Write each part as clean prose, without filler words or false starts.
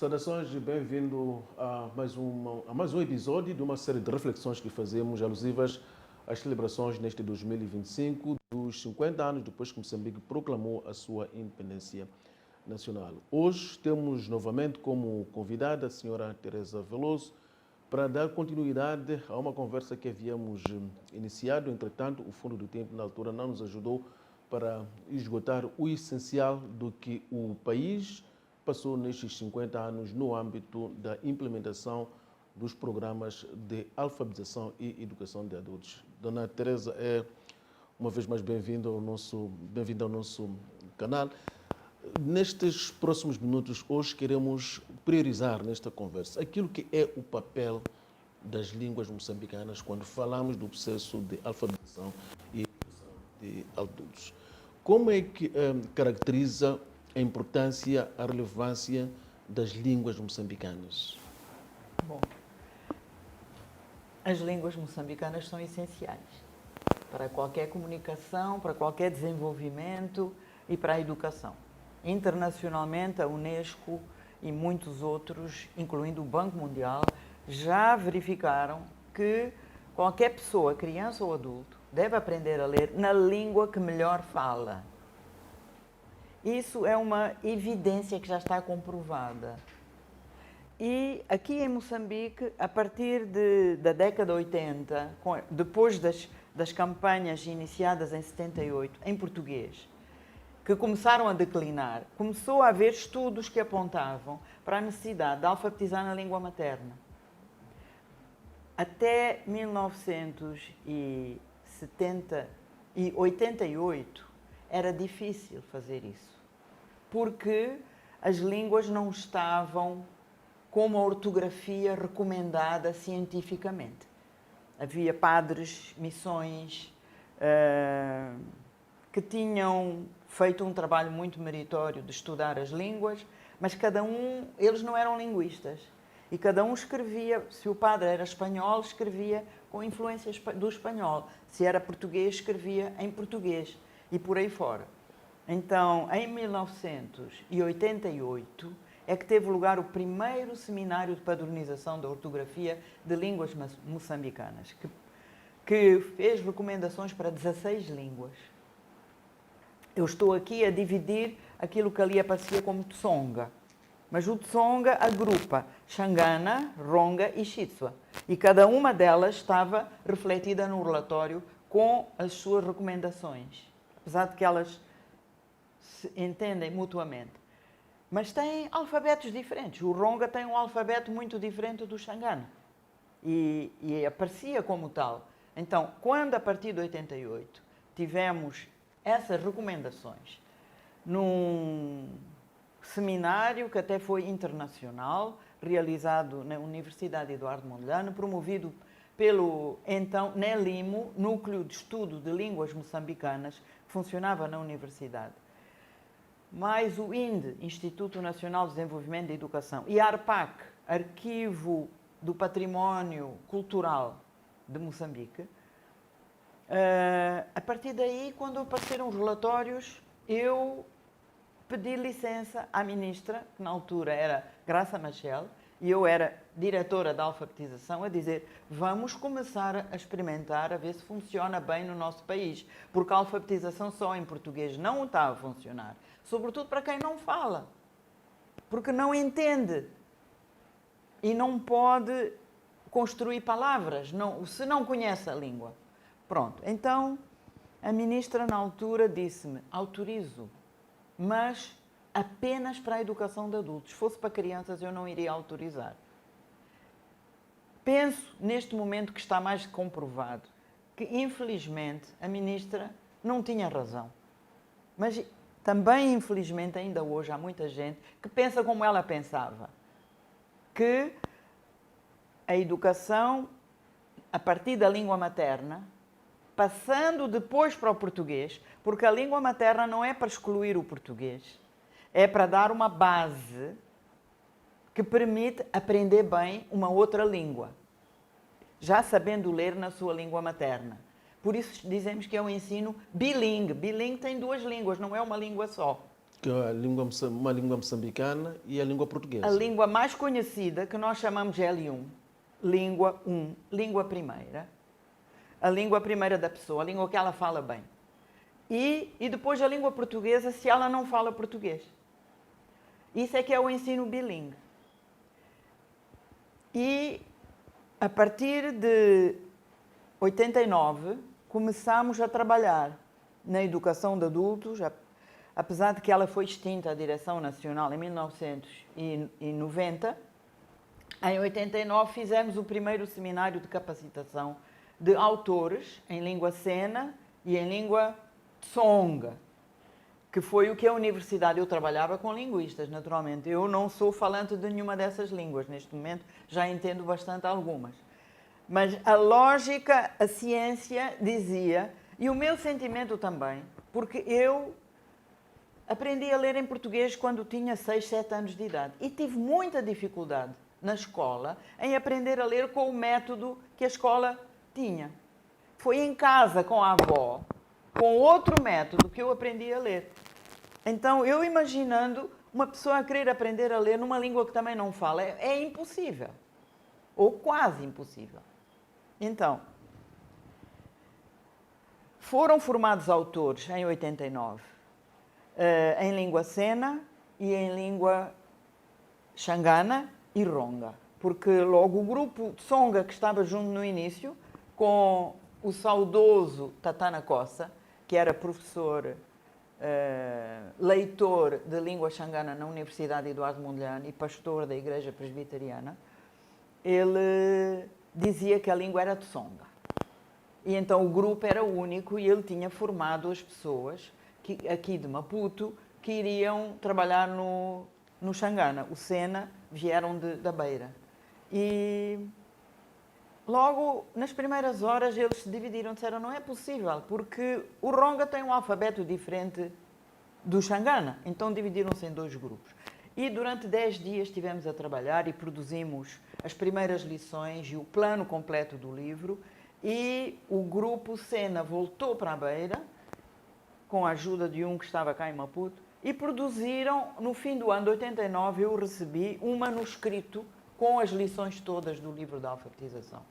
Saudações e bem-vindo a mais um episódio de uma série de reflexões que fazemos alusivas às celebrações neste 2025 dos 50 anos depois que Moçambique proclamou a sua independência nacional. Hoje temos novamente como convidada a senhora Teresa Veloso para dar continuidade a uma conversa que havíamos iniciado. Entretanto, o fundo do tempo na altura não nos ajudou para esgotar o essencial do que o país passou nestes 50 anos no âmbito da implementação dos programas de alfabetização e educação de adultos. Dona Teresa, uma vez mais bem-vinda ao nosso canal. Nestes próximos minutos, hoje queremos priorizar nesta conversa aquilo que é o papel das línguas moçambicanas quando falamos do processo de alfabetização e educação de adultos. Como é que caracteriza a importância, a relevância das línguas moçambicanas? Bom, as línguas moçambicanas são essenciais para qualquer comunicação, para qualquer desenvolvimento e para a educação. Internacionalmente, a Unesco e muitos outros, incluindo o Banco Mundial, já verificaram que qualquer pessoa, criança ou adulto, deve aprender a ler na língua que melhor fala. Isso é uma evidência que já está comprovada. E aqui em Moçambique, a partir da década de 80, depois das campanhas iniciadas em 78, em português, que começaram a declinar, começou a haver estudos que apontavam para a necessidade de alfabetizar na língua materna. Até 1988 era difícil fazer isso, porque as línguas não estavam com uma ortografia recomendada cientificamente. Havia padres, missões, que tinham feito um trabalho muito meritório de estudar as línguas, mas eles não eram linguistas. E cada um escrevia, se o padre era espanhol, escrevia com influência do espanhol. Se era português, escrevia em português. E por aí fora. Então, em 1988, é que teve lugar o primeiro seminário de padronização da ortografia de línguas moçambicanas, que fez recomendações para 16 línguas. Eu estou aqui a dividir aquilo que ali aparecia como Tsonga. Mas o Tsonga agrupa Xangana, Ronga e Xitsua. E cada uma delas estava refletida no relatório com as suas recomendações. Apesar de que elas se entendem mutuamente. Mas têm alfabetos diferentes. O Ronga tem um alfabeto muito diferente do Xangana. E aparecia como tal. Então, quando a partir de 88 tivemos essas recomendações num seminário que até foi internacional, realizado na Universidade Eduardo Mondlane, promovido pelo, então, NELIMO, Núcleo de Estudo de Línguas Moçambicanas, que funcionava na universidade, mais o INDE, Instituto Nacional de Desenvolvimento da Educação, e a ARPAC, Arquivo do Património Cultural de Moçambique. A partir daí, quando apareceram os relatórios, eu pedi licença à ministra, que na altura era Graça Machel, e eu era diretora da alfabetização, a dizer, vamos começar a experimentar, a ver se funciona bem no nosso país, porque a alfabetização só em português não está a funcionar, sobretudo para quem não fala, porque não entende e não pode construir palavras, se não conhece a língua. Pronto, então a ministra na altura disse-me, autorizo, mas apenas para a educação de adultos. Se fosse para crianças, eu não iria autorizar. Penso, neste momento que está mais comprovado, que, infelizmente, a ministra não tinha razão. Mas também, infelizmente, ainda hoje há muita gente que pensa como ela pensava. Que a educação, a partir da língua materna, passando depois para o português, porque a língua materna não é para excluir o português, é para dar uma base que permite aprender bem uma outra língua, já sabendo ler na sua língua materna. Por isso dizemos que é um ensino bilingue. Bilingue tem duas línguas, não é uma língua só. Que é uma língua moçambicana e a língua portuguesa. A língua mais conhecida, que nós chamamos de L1, língua 1, língua primeira, a língua primeira da pessoa, a língua que ela fala bem. E depois a língua portuguesa, se ela não fala português. Isso é que é o ensino bilíngue. E a partir de 89, começamos a trabalhar na educação de adultos, apesar de que ela foi extinta, a Direção Nacional, em 1990, em 89 fizemos o primeiro seminário de capacitação de autores em língua sena e em língua tsonga, que foi o que a universidade... Eu trabalhava com linguistas, naturalmente. Eu não sou falante de nenhuma dessas línguas. Neste momento já entendo bastante algumas. Mas a lógica, a ciência dizia, e o meu sentimento também, porque eu aprendi a ler em português quando tinha 6, 7 anos de idade. E tive muita dificuldade na escola em aprender a ler com o método que a escola tinha. Foi em casa com a avó, com outro método, que eu aprendi a ler. Então, eu imaginando uma pessoa a querer aprender a ler numa língua que também não fala, é impossível. Ou quase impossível. Então, foram formados autores em 89, em língua sena e em língua xangana e ronga. Porque logo o grupo Tsonga, que estava junto no início, com o saudoso Tatana Cossa, que era professor, leitor de língua xangana na Universidade Eduardo Mondlane e pastor da Igreja Presbiteriana, ele dizia que a língua era Tsonga. E então o grupo era único e ele tinha formado as pessoas aqui de Maputo que iriam trabalhar no xangana. O Sena vieram da Beira. E logo, nas primeiras horas, eles se dividiram, disseram, não é possível, porque o Ronga tem um alfabeto diferente do xangana. Então dividiram-se em 2 grupos. E durante 10 dias estivemos a trabalhar e produzimos as primeiras lições e o plano completo do livro. E o grupo Sena voltou para a Beira, com a ajuda de um que estava cá em Maputo, e produziram, no fim do ano de 89, eu recebi um manuscrito com as lições todas do livro da alfabetização.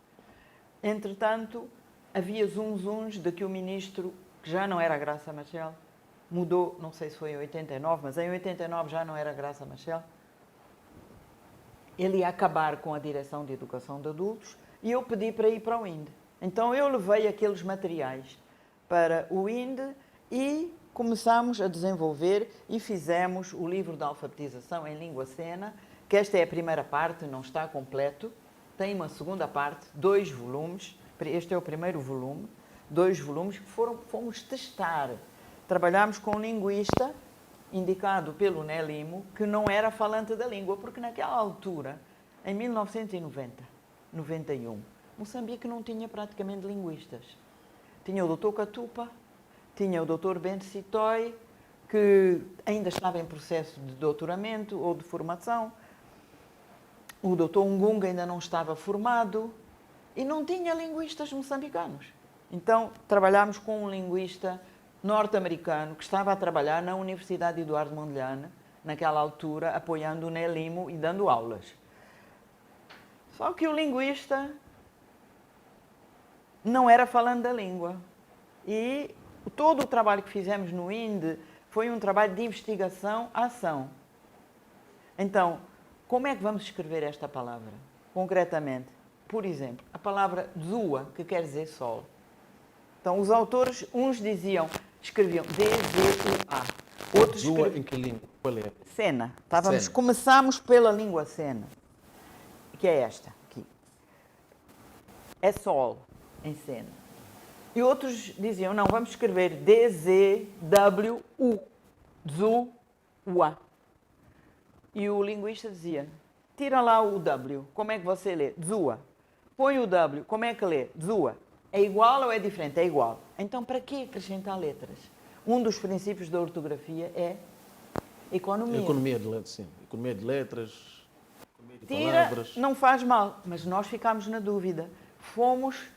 Entretanto, havia zunzuns de que o ministro, que já não era Graça Machel, mudou, não sei se foi em 89, mas em 89 já não era Graça Machel, ele ia acabar com a Direção de Educação de Adultos e eu pedi para ir para o INDE. Então eu levei aqueles materiais para o INDE e começámos a desenvolver e fizemos o livro da alfabetização em língua sena, que esta é a primeira parte, não está completo, tem uma segunda parte, 2 volumes, este é o primeiro volume, 2 volumes que fomos testar. Trabalhámos com um linguista, indicado pelo Nelimo, que não era falante da língua, porque naquela altura, em 1990, 91, Moçambique não tinha praticamente linguistas. Tinha o Dr. Catupa, tinha o Dr. Bento Citói, que ainda estava em processo de doutoramento ou de formação. O Dr. Ngunga ainda não estava formado e não tinha linguistas moçambicanos. Então, trabalhámos com um linguista norte-americano que estava a trabalhar na Universidade Eduardo Mondlane, naquela altura, apoiando o Nelimo e dando aulas. Só que o linguista não era falando da língua. E todo o trabalho que fizemos no INDE foi um trabalho de investigação-ação. Então, como é que vamos escrever esta palavra? Concretamente, por exemplo, a palavra Zua, que quer dizer sol. Então, os autores, uns escreviam D-Z-U-A. Outros Zua em que língua? Qual é? Sena. Sena. Começámos pela língua sena, que é esta aqui. É sol em sena. E outros diziam, não, vamos escrever D-Z-W-U. Zua. E o linguista dizia, tira lá o W, como é que você lê? Zua. Põe o W, como é que lê? Zua. É igual ou é diferente? É igual. Então, para que acrescentar letras? Um dos princípios da ortografia é economia. Economia de letras, sim. Economia de letras, economia de Tira, palavras. não faz mal, mas nós ficámos na dúvida. Fomos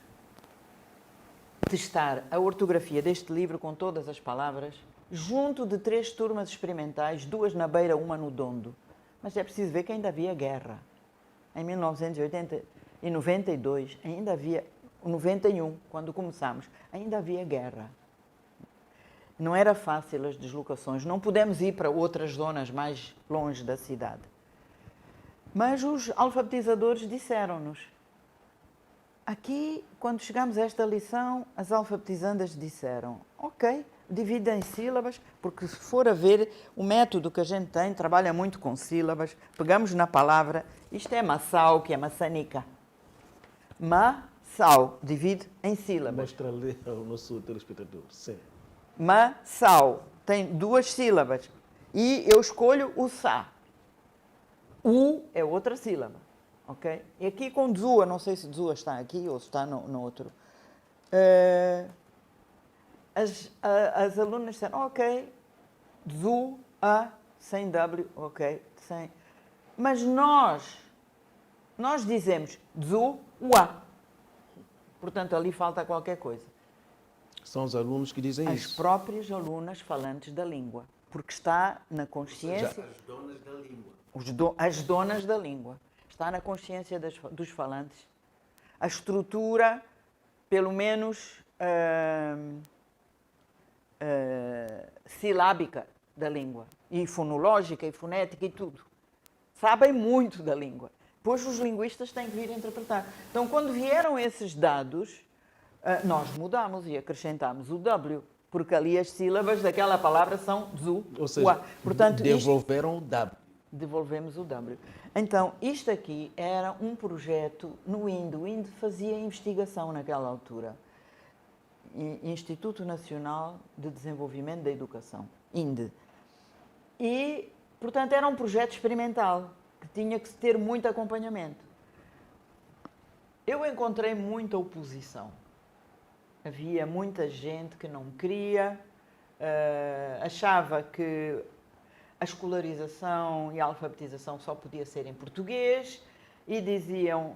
testar a ortografia deste livro com todas as palavras junto de 3 turmas experimentais, 2 na Beira, uma no Dondo. Mas é preciso ver que ainda havia guerra. Em 1992, ainda havia, 91, quando começámos, ainda havia guerra. Não era fácil as deslocações, não pudemos ir para outras zonas mais longe da cidade. Mas os alfabetizadores disseram-nos, aqui, quando chegamos a esta lição, as alfabetizandas disseram, ok, divida em sílabas, porque se for a ver, o método que a gente tem trabalha muito com sílabas, pegamos na palavra, isto é maçau, que é maçanica. Maçau, divide em sílabas. Mostra ali ao nosso telespectador. Sim. Maçau, tem 2 sílabas. E eu escolho o sa. U é outra sílaba. Ok? E aqui com dzua, não sei se dzua está aqui ou se está no outro. As alunas disseram, ok, dzu, a, sem W, ok, sem. Mas nós dizemos dzu, a. Portanto, ali falta qualquer coisa. São os alunos que dizem As isso. próprias alunas falantes da língua. Porque está na consciência... As donas da língua. As donas da língua. Está na consciência dos falantes. A estrutura, pelo menos, silábica da língua. E fonológica, e fonética, e tudo. Sabem muito da língua. Depois os linguistas têm que vir interpretar. Então, quando vieram esses dados, nós mudamos e acrescentámos o W. Porque ali as sílabas daquela palavra são zu, ou seja, portanto, devolveram o W. Devolvemos o W. Então, isto aqui era um projeto no INDE. O INDE fazia investigação naquela altura. Instituto Nacional de Desenvolvimento da Educação, INDE. E, portanto, era um projeto experimental, que tinha que ter muito acompanhamento. Eu encontrei muita oposição. Havia muita gente que não queria, achava que a escolarização e a alfabetização só podia ser em português e diziam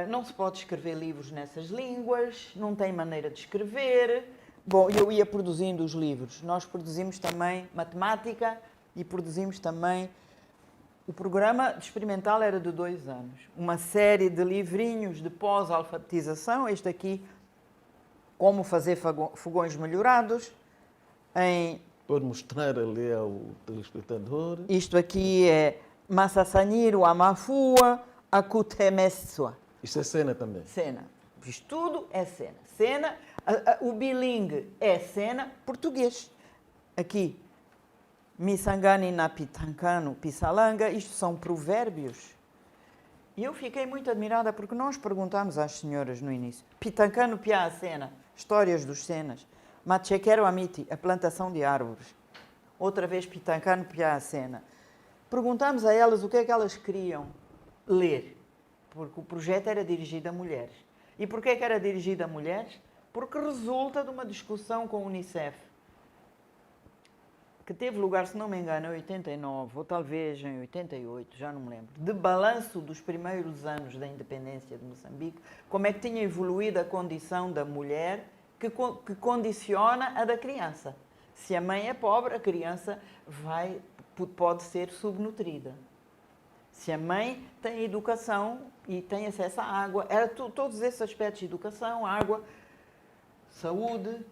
não se pode escrever livros nessas línguas, não tem maneira de escrever. Bom, eu ia produzindo os livros. Nós produzimos também matemática e produzimos também... O programa experimental era de 2 anos. Uma série de livrinhos de pós-alfabetização. Este aqui, como fazer fogões melhorados. Pode mostrar ali ao telespectador. Isto aqui é Massassaniru Amafua Akutemesua. Isto é cena também. Cena. Isto tudo é cena. Cena, o bilingue é cena, português. Aqui, Misangani na Pitancano Pisalanga, isto são provérbios. E eu fiquei muito admirada porque nós perguntámos às senhoras no início. Pitancano Pia a cena, histórias dos cenas. Machequero Amiti, a plantação de árvores. Outra vez Pitancano Pia a cena. Perguntámos a elas o que é que elas queriam ler. Porque o projeto era dirigido a mulheres. E porquê é que era dirigido a mulheres? Porque resulta de uma discussão com a Unicef, que teve lugar, se não me engano, em 89, ou talvez em 88, já não me lembro, de balanço dos primeiros anos da independência de Moçambique, como é que tinha evoluído a condição da mulher que condiciona a da criança. Se a mãe é pobre, a criança pode ser subnutrida. Se a mãe tem educação e tem acesso à água, todos esses aspectos de educação, água, saúde,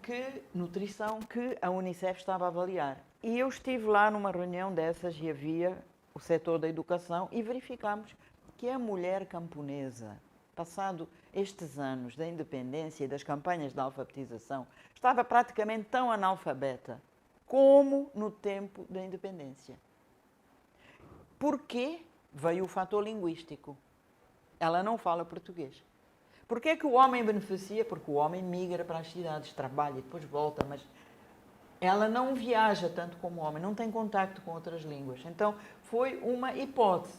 nutrição, que a Unicef estava a avaliar. E eu estive lá numa reunião dessas e havia o setor da educação e verificámos que a mulher camponesa, passado estes anos da independência e das campanhas de alfabetização, estava praticamente tão analfabeta como no tempo da independência. Porquê? Veio o fator linguístico. Ela não fala português. Porquê que o homem beneficia? Porque o homem migra para as cidades, trabalha e depois volta, mas ela não viaja tanto como o homem, não tem contacto com outras línguas. Então, foi uma hipótese,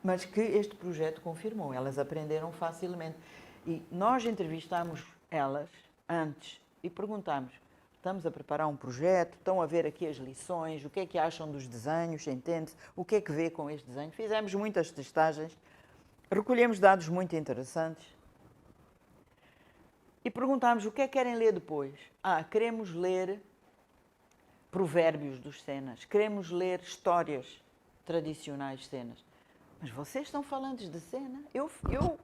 mas que este projeto confirmou. Elas aprenderam facilmente. E nós entrevistámos elas antes e perguntámos, estamos a preparar um projeto, estão a ver aqui as lições, o que é que acham dos desenhos, entende-se? O que é que vê com este desenho? Fizemos muitas testagens, recolhemos dados muito interessantes e perguntámos o que é que querem ler depois. Queremos ler provérbios dos Senas, queremos ler histórias tradicionais cenas. Mas vocês são falantes de Sena? Eu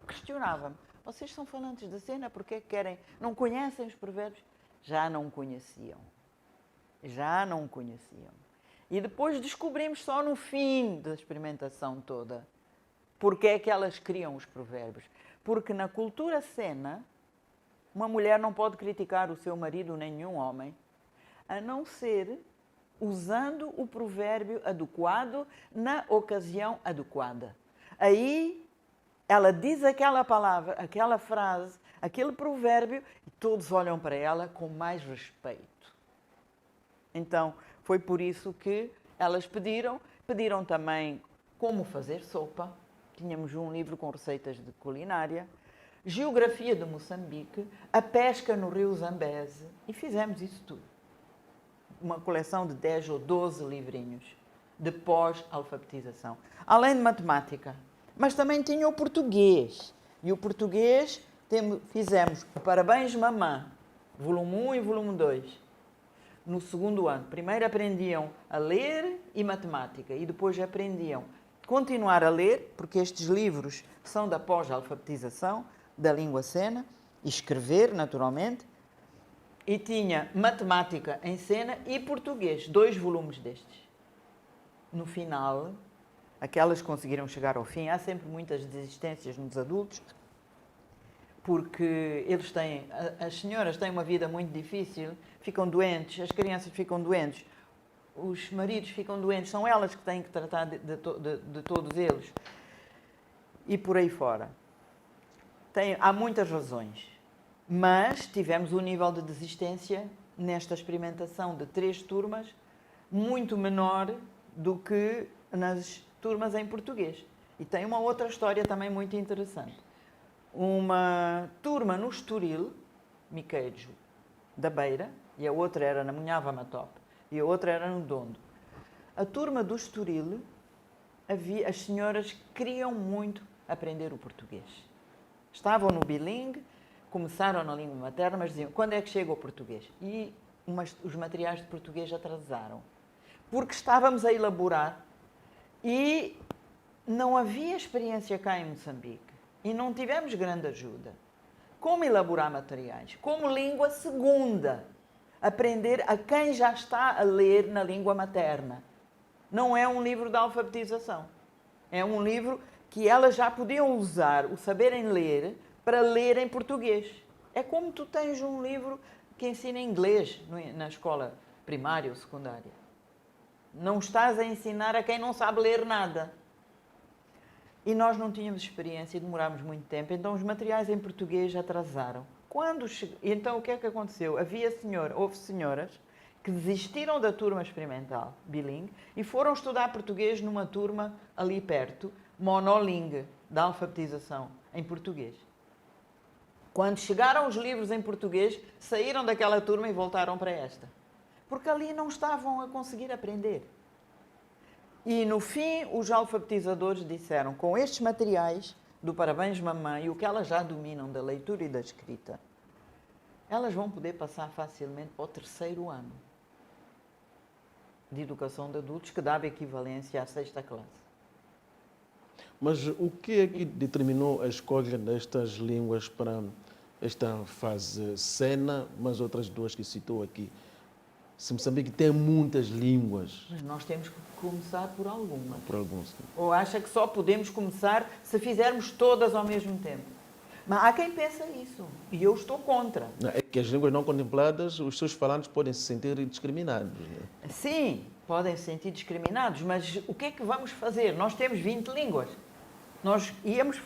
questionava-me. Vocês são falantes de Sena porque querem? Não conhecem os provérbios? Já não conheciam. Já não conheciam. E depois descobrimos só no fim da experimentação toda porque é que elas criam os provérbios. Porque na cultura Sena, uma mulher não pode criticar o seu marido, nenhum homem, a não ser usando o provérbio adequado na ocasião adequada. Aí ela diz aquela palavra, aquela frase, aquele provérbio e todos olham para ela com mais respeito. Então, foi por isso que elas pediram também como fazer sopa. Tínhamos um livro com receitas de culinária, geografia de Moçambique, a pesca no rio Zambeze e fizemos isso tudo. Uma coleção de 10 ou 12 livrinhos de pós-alfabetização. Além de matemática. Mas também tinha o português. E o português fizemos o Parabéns Mamã, volume 1 e volume 2. No segundo ano. Primeiro aprendiam a ler e matemática. E depois aprendiam a continuar a ler, porque estes livros são da pós-alfabetização da língua Sena. E escrever, naturalmente. E tinha matemática em Sena e português, 2 volumes destes. No final, aquelas conseguiram chegar ao fim. Há sempre muitas desistências nos adultos, porque as senhoras têm uma vida muito difícil, ficam doentes, as crianças ficam doentes, os maridos ficam doentes, são elas que têm que tratar de todos eles. E por aí fora. Há muitas razões. Mas tivemos um nível de desistência nesta experimentação de 3 turmas muito menor do que nas turmas em português. E tem uma outra história também muito interessante. Uma turma no Estoril, Miqueijo da Beira, e a outra era na Munhava Matope, e a outra era no Dondo. A turma do Estoril, as senhoras queriam muito aprender o português. Estavam no bilingue, começaram na língua materna, mas diziam, quando é que chega o português? E os materiais de português atrasaram. Porque estávamos a elaborar e não havia experiência cá em Moçambique. E não tivemos grande ajuda. Como elaborar materiais? Como língua segunda. Aprender a quem já está a ler na língua materna. Não é um livro de alfabetização. É um livro que elas já podiam usar o saberem ler para ler em português. É como tu tens um livro que ensina inglês na escola primária ou secundária. Não estás a ensinar a quem não sabe ler nada. E nós não tínhamos experiência e demorámos muito tempo, então os materiais em português atrasaram. Então o que é que aconteceu? Houve senhoras que desistiram da turma experimental bilingue e foram estudar português numa turma ali perto, monolingue, da alfabetização em português. Quando chegaram os livros em português, saíram daquela turma e voltaram para esta. Porque ali não estavam a conseguir aprender. E no fim, os alfabetizadores disseram, com estes materiais do Parabéns Mamã e o que elas já dominam da leitura e da escrita, elas vão poder passar facilmente para o 3º ano de educação de adultos, que dava equivalência à 6ª classe. Mas o que é que determinou a escolha destas línguas para esta fase Sena, mas outras 2 que citou aqui? Se Moçambique tem muitas línguas. Mas nós temos que começar por algumas. Por alguns. Ou acha que só podemos começar se fizermos todas ao mesmo tempo? Mas há quem pensa isso. E eu estou contra. É que as línguas não contempladas, os seus falantes podem se sentir discriminados. Né? Sim, podem se sentir discriminados, mas o que é que vamos fazer? Nós temos 20 línguas. Nós íamos...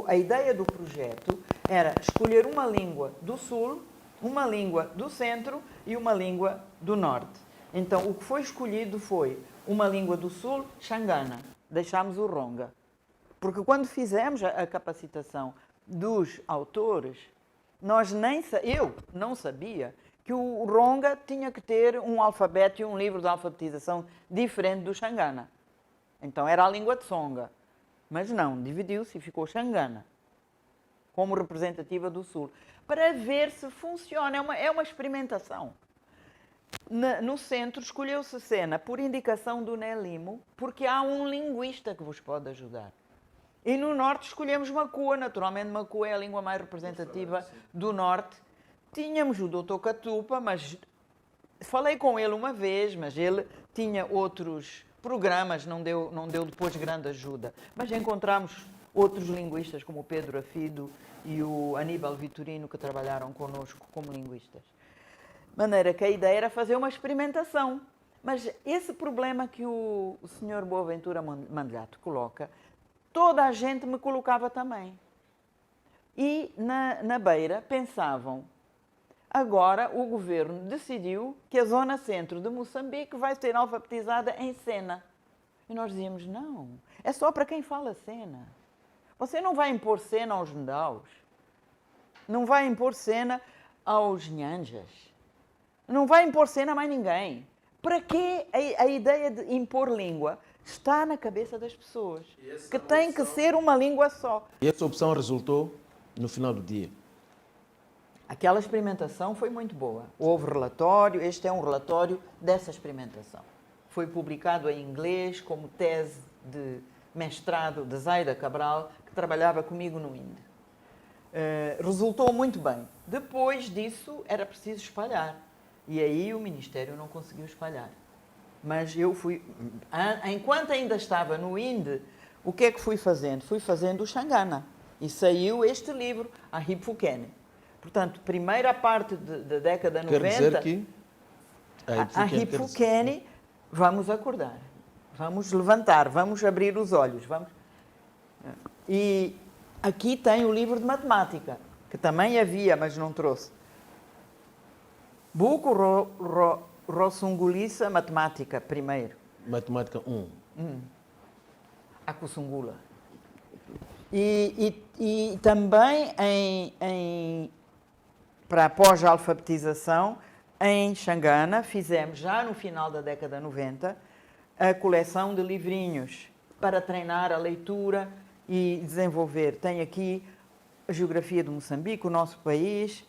A ideia do projeto era escolher uma língua do Sul, uma língua do Centro e uma língua do Norte. Então, o que foi escolhido foi uma língua do Sul, Xangana. Deixámos o Ronga. Porque quando fizemos a capacitação dos autores, eu não sabia que o Ronga tinha que ter um alfabeto e um livro de alfabetização diferente do Xangana. Então, era a língua de Tsonga. Mas não, dividiu-se e ficou Xangana como representativa do Sul, para ver se funciona. É uma experimentação. No centro escolheu-se Sena por indicação do Nelimo, porque há um linguista que vos pode ajudar. E no norte escolhemos Macua, naturalmente Macua é a língua mais representativa do norte. Tínhamos o Dr. Catupa, mas falei com ele uma vez, mas ele tinha outros programas, não deu depois grande ajuda. Mas encontramos outros linguistas, como o Pedro Afido e o Aníbal Vitorino, que trabalharam connosco como linguistas. De maneira que a ideia era fazer uma experimentação. Mas esse problema que o Sr. Boaventura Mandelhato coloca, toda a gente me colocava também. E na Beira pensavam, agora o governo decidiu que a zona centro de Moçambique vai ser alfabetizada em Sena. E nós dizíamos, não, é só para quem fala Sena. Você não vai impor Sena aos Ndaus, não vai impor Sena aos Nhanjas, não vai impor Sena a mais ninguém. Para que a ideia de impor língua está na cabeça das pessoas, que tem que ser uma língua só. E essa opção resultou no final do dia? Aquela experimentação foi muito boa. Houve relatório, este é um relatório dessa experimentação. Foi publicado em inglês como tese de mestrado de Zaida Cabral, que trabalhava comigo no INDE. Resultou muito bem. Depois disso era preciso espalhar. E aí o Ministério não conseguiu espalhar. Mas eu fui... Enquanto ainda estava no INDE, o que é que fui fazendo? Fui fazendo o Xangana. E saiu este livro, a Hipfukeni. Portanto, primeira parte da década 90... Quer dizer que... A Hipfukeni, vamos acordar. Vamos levantar, vamos abrir os olhos. E aqui tem o livro de matemática, que também havia, mas não trouxe. Buku Rosungulisa Matemática, primeiro. Matemática 1. A Kusungula. E também para a pós-alfabetização, em Xangana, fizemos já no final da década 90 a coleção de livrinhos para treinar a leitura e desenvolver. Tem aqui a geografia de Moçambique, o nosso país,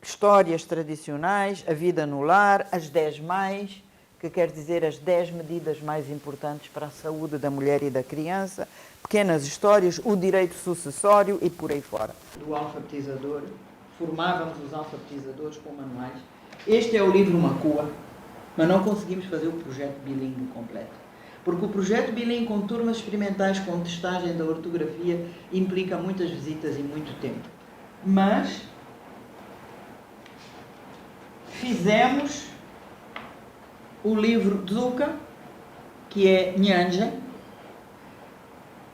histórias tradicionais, a vida no lar, as 10 mais, que quer dizer as 10 medidas mais importantes para a saúde da mulher e da criança, pequenas histórias, o direito sucessório e por aí fora. Do alfabetizador, formávamos os alfabetizadores com manuais. Este é o livro Macua, mas não conseguimos fazer o projeto bilingue completo. Porque o projeto bilingue com turmas experimentais com testagem da ortografia implica muitas visitas e muito tempo. Mas fizemos o livro Dzuka, que é Nyanja,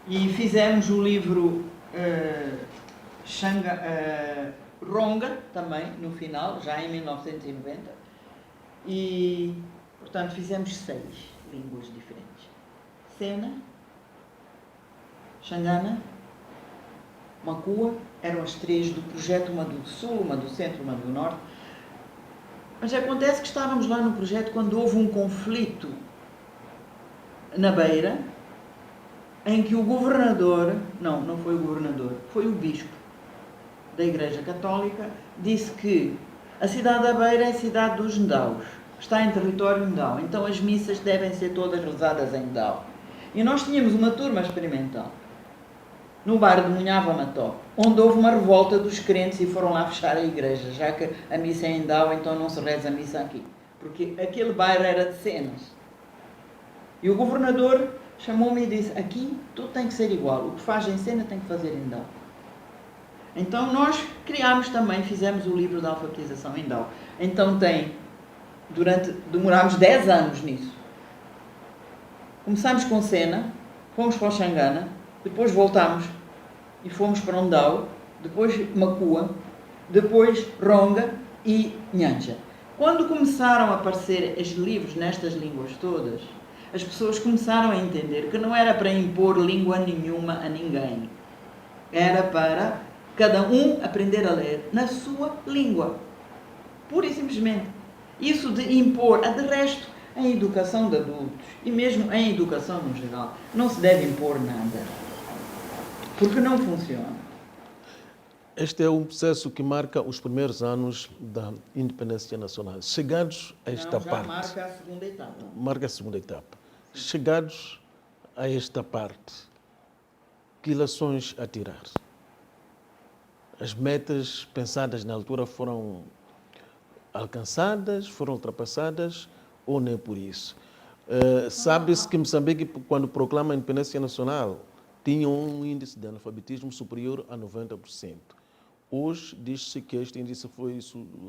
e fizemos o livro Ronga, também, no final, já em 1990, e, portanto, fizemos 6 línguas diferentes. Sena, Xangana, Macua, eram as 3 do projeto, uma do sul, uma do centro, uma do norte. Mas acontece que estávamos lá no projeto quando houve um conflito na Beira, em que o governador, não foi o governador, foi o bispo da Igreja Católica, disse que a cidade da Beira é a cidade dos Ndaus, está em território Ndau, então as missas devem ser todas rezadas em Ndau. E nós tínhamos uma turma experimental no bairro de Munhava Mató, onde houve uma revolta dos crentes e foram lá fechar a igreja, já que a missa é em Ndau, então não se reza a missa aqui, porque aquele bairro era de Cenas. E o governador chamou-me e disse, aqui tudo tem que ser igual, o que faz em Sena tem que fazer em Ndau. Então nós criámos também, fizemos o livro da alfabetização em Ndau. Então demorámos 10 anos nisso. Começámos com Sena, fomos para o Xangana, depois voltámos e fomos para Ndau, depois Macua, depois Ronga e Nhanja. Quando começaram a aparecer os livros nestas línguas todas, as pessoas começaram a entender que não era para impor língua nenhuma a ninguém. Era para cada um aprender a ler na sua língua. Pura e simplesmente. Isso de impor, de resto, em educação de adultos e mesmo em educação no geral, não se deve impor nada. Porque não funciona. Este é um processo que marca os primeiros anos da independência nacional. Chegados a esta parte... marca a segunda etapa. Marca a segunda etapa. Chegados a esta parte, que lições a tirar? As metas pensadas na altura foram alcançadas, foram ultrapassadas ou nem por isso? Sabe-se que Moçambique, quando proclama a independência nacional, tinha um índice de analfabetismo superior a 90%. Hoje, diz-se que este índice foi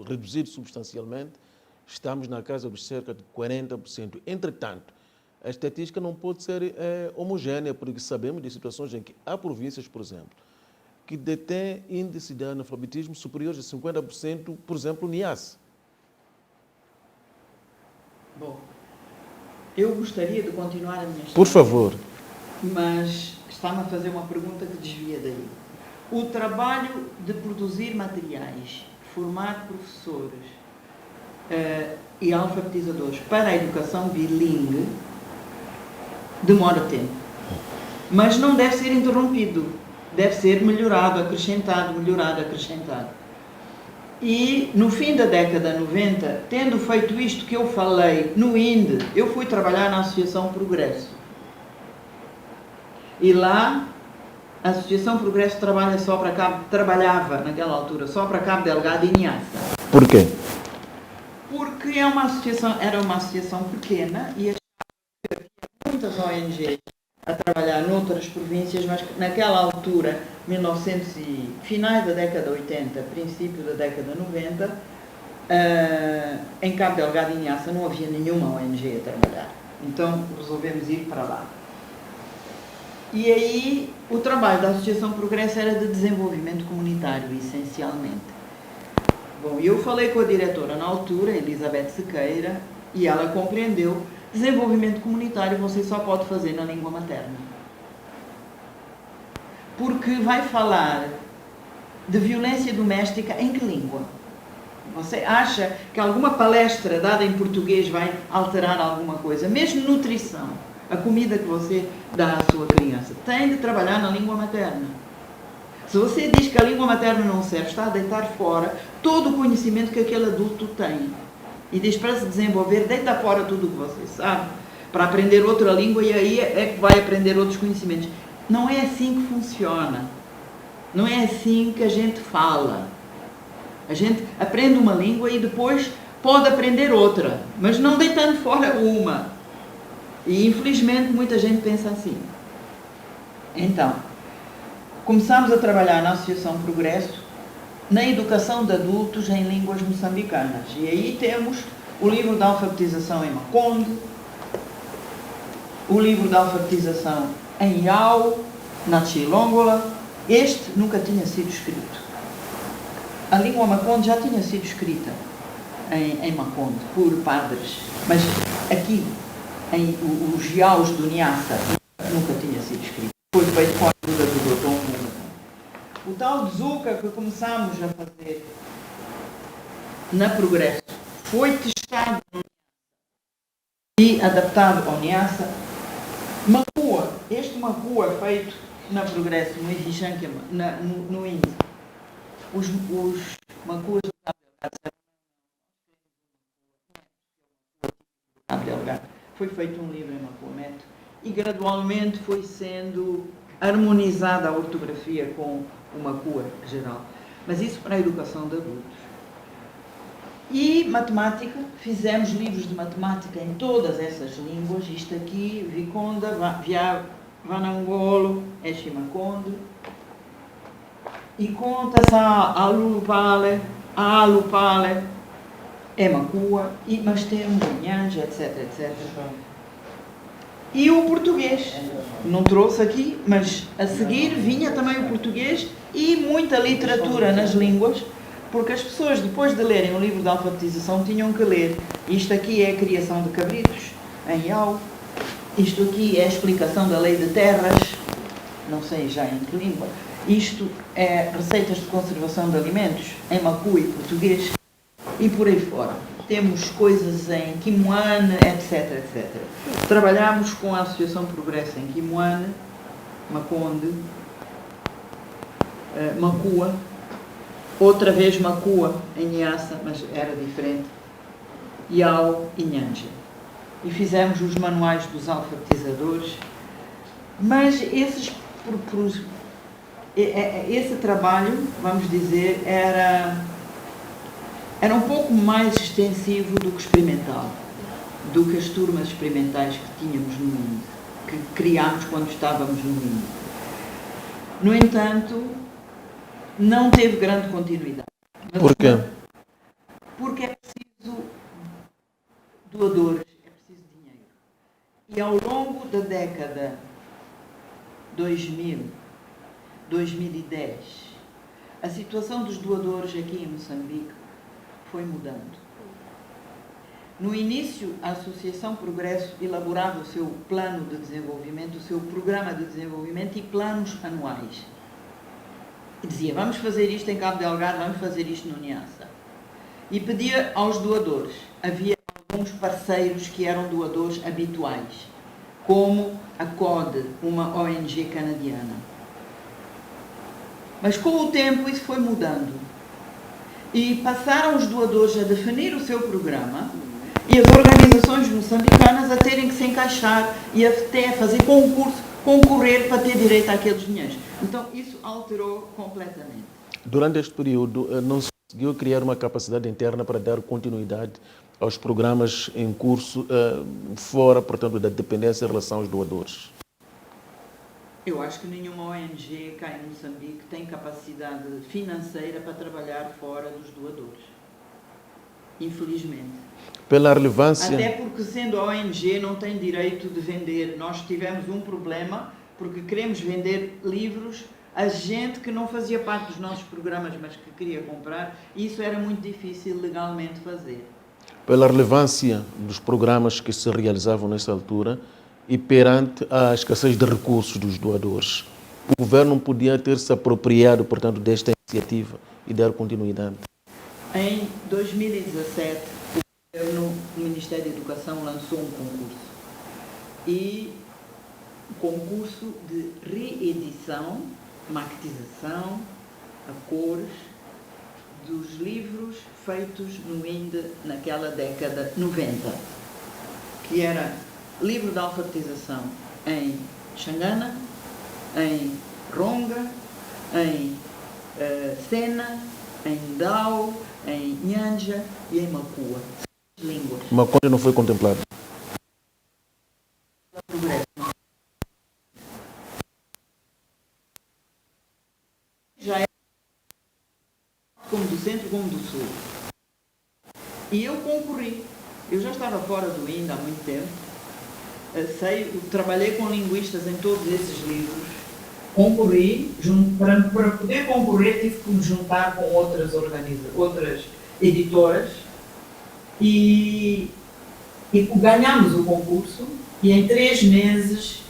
reduzido substancialmente, estamos na casa de cerca de 40%. Entretanto, a estatística não pode ser homogénea, porque sabemos de situações em que há províncias, por exemplo, que detêm índice de analfabetismo superior a 50%, por exemplo, Niassa. Bom, eu gostaria de continuar a minha história. Por favor. Mas está-me a fazer uma pergunta que desvia daí. O trabalho de produzir materiais, formar professores e alfabetizadores para a educação bilíngue demora tempo. Mas não deve ser interrompido. Deve ser melhorado, acrescentado, melhorado, acrescentado. E no fim da década 90, tendo feito isto que eu falei no INDE, eu fui trabalhar na Associação Progresso. E lá, a Associação Progresso trabalhava naquela altura só para Cabo Delgado e Niassa. Por quê? Porque era uma associação pequena e havia muitas ONGs a trabalhar noutras províncias, mas naquela altura, finais da década 80, princípio da década 90, em Cabo Delgado e Niassa não havia nenhuma ONG a trabalhar. Então resolvemos ir para lá. E aí o trabalho da Associação Progresso era de desenvolvimento comunitário, essencialmente. Bom, eu falei com a diretora na altura, Elizabeth Sequeira, e ela compreendeu. Desenvolvimento comunitário você só pode fazer na língua materna. Porque vai falar de violência doméstica em que língua? Você acha que alguma palestra dada em português vai alterar alguma coisa? Mesmo nutrição, a comida que você dá à sua criança, tem de trabalhar na língua materna. Se você diz que a língua materna não serve, está a deitar fora todo o conhecimento que aquele adulto tem. E diz para se desenvolver, deita fora tudo o que você sabe, para aprender outra língua e aí é que vai aprender outros conhecimentos. Não é assim que funciona. Não é assim que a gente fala. A gente aprende uma língua e depois pode aprender outra, mas não deitando fora uma. E infelizmente muita gente pensa assim. Então, começamos a trabalhar na Associação Progresso na educação de adultos em línguas moçambicanas. E aí temos o livro de alfabetização em Maconde, o livro de alfabetização em Iau, na Chilongola. Este nunca tinha sido escrito. A língua Maconde já tinha sido escrita em Maconde, por padres. Mas aqui, os Iaus do Niassa, nunca tinha sido escrito. Foi feito com a ajuda do Dr. Mula. O tal de Zuca que começámos a fazer na Progresso foi testado e adaptado ao Niassa. Macua, este Macua feito na Progresso, no Ixanque, no Índio. Os Macuas do Cabo Delgado. Foi feito um livro em Macuameto e gradualmente foi sendo harmonizada a ortografia com o Macua geral. Mas isso para a educação de adultos. E matemática, fizemos livros de matemática em todas essas línguas. Isto aqui, Viconda, Vanangolo, Echimaconde. E conta-se a Alupale, é Macua, mas temos o Nhanja, etc, etc. E o português. Não trouxe aqui, mas a seguir vinha também o português e muita literatura nas línguas, porque as pessoas, depois de lerem o livro de alfabetização, tinham que ler. Isto aqui é a criação de cabritos, em Iau. Isto aqui é a explicação da lei de terras, não sei já em que língua. Isto é receitas de conservação de alimentos, em Macu e português, e por aí fora. Temos coisas em Quimoane, etc, etc. Trabalhamos com a Associação Progresso em Quimoane, Maconde, Macua, outra vez Macua, em Niassa, mas era diferente, Iau e Nhanja. E fizemos os manuais dos alfabetizadores, mas esse trabalho, vamos dizer, era um pouco mais extensivo do que experimental, do que as turmas experimentais que tínhamos no INDE, que criámos quando estávamos no INDE. No entanto, não teve grande continuidade. Por quê? Porque é preciso doadores, é preciso dinheiro. E ao longo da década 2000, 2010, a situação dos doadores aqui em Moçambique foi mudando. No início, a Associação Progresso elaborava o seu plano de desenvolvimento, o seu programa de desenvolvimento e planos anuais. E dizia, vamos fazer isto em Cabo Delgado, vamos fazer isto no Niassa. E pedia aos doadores. Havia alguns parceiros que eram doadores habituais, como a CODE, uma ONG canadiana. Mas com o tempo isso foi mudando. E passaram os doadores a definir o seu programa e as organizações moçambicanas a terem que se encaixar e até a fazer concorrer para ter direito àqueles dinheiros. Então isso alterou completamente. Durante este período, não se conseguiu criar uma capacidade interna para dar continuidade aos programas em curso, fora, portanto, da dependência em relação aos doadores? Eu acho que nenhuma ONG cá em Moçambique tem capacidade financeira para trabalhar fora dos doadores. Infelizmente. Pela relevância... Até porque, sendo a ONG, não tem direito de vender. Nós tivemos um problema porque queremos vender livros a gente que não fazia parte dos nossos programas, mas que queria comprar, e isso era muito difícil legalmente fazer. Pela relevância dos programas que se realizavam nessa altura e perante a escassez de recursos dos doadores, o governo podia ter se apropriado, portanto, desta iniciativa e dar continuidade. Em 2017, o Ministério da Educação lançou um concurso. E o concurso de reedição, maquetização, a cores, dos livros feitos no INDE naquela década 90, que era livro de alfabetização em Xangana, em Ronga, em Sena, em Dao, em Nhanja e em Macua. Línguas. Macua não foi contemplado. Já é como do centro como do sul. E eu concorri. Eu já estava fora do INDE há muito tempo. Trabalhei com linguistas em todos esses livros. Concorri, para poder concorrer tive que me juntar com outras editoras e ganhámos o concurso e em 3 meses